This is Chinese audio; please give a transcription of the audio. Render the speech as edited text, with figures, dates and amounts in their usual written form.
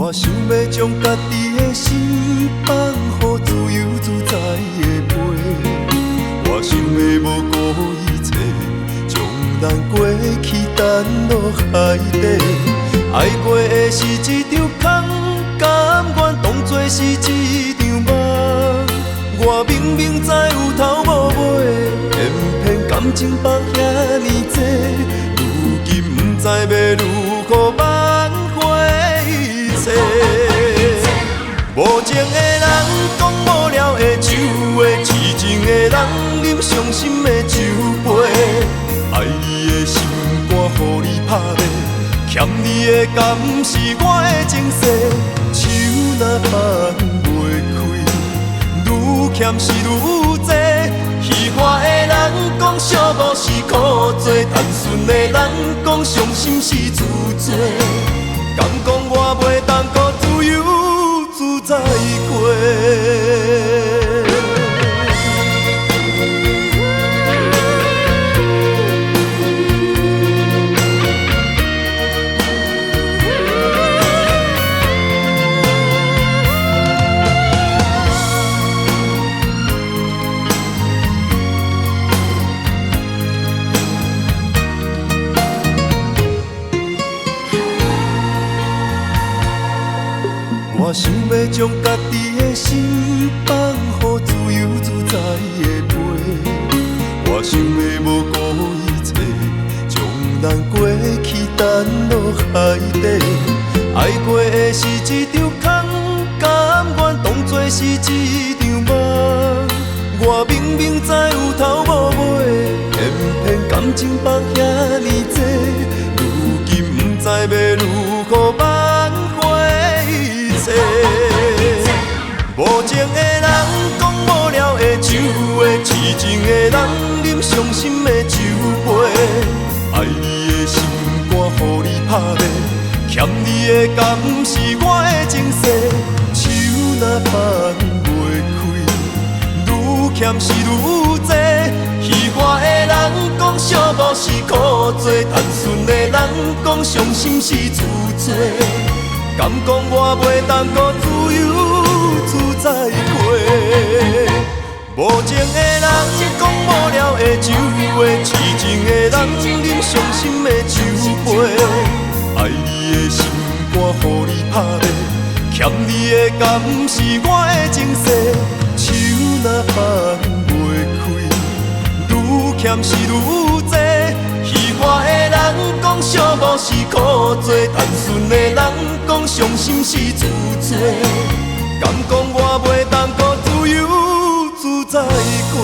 我想要将家己的心放乎自由自在的飞，我想要无顾一切，将咱过去沉落海底。爱过的是一场空，甘愿当作是一场梦。我明明知有头无尾，偏偏感情放遐尼多，如今不知要如何挽回一切。无情的人讲无聊的酒话，痴情的人饮伤心的酒杯。爱你的心肝，予你拍卖，欠你的敢是我的情世。手若放袂开，愈欠是愈多。戏花的人讲寂寞是苦做，单纯的人讲伤心是自罪。敢讲我袂当搁自由自在过？我想要将家己的心放乎自由自在的飞，我想要无顾一切，将咱过去沉落海底。爱过的是一场空，甘愿当作是一场梦。我明明知有头无尾，偏偏感情放遐尼多，如今不知要如何挽回一切。无情的人讲无聊的酒话，痴情的人饮伤心的酒杯。爱你的心肝，予你拍卖，欠你的敢是我的情世。手若放袂开，愈欠是愈多。戏花的人讲寂寞是苦做，单纯的人讲伤心是自罪。敢讲我袂当搁自由自在过？无情的人讲无聊的酒话，痴情的人饮伤心的酒杯。爱你的心肝，予你拍卖，欠你的敢是我的情世。手若放袂开，愈欠是愈多。戏花的人讲寂寞是苦做，单纯的人讲伤心是自罪。敢讲我袂当搁自由自在过？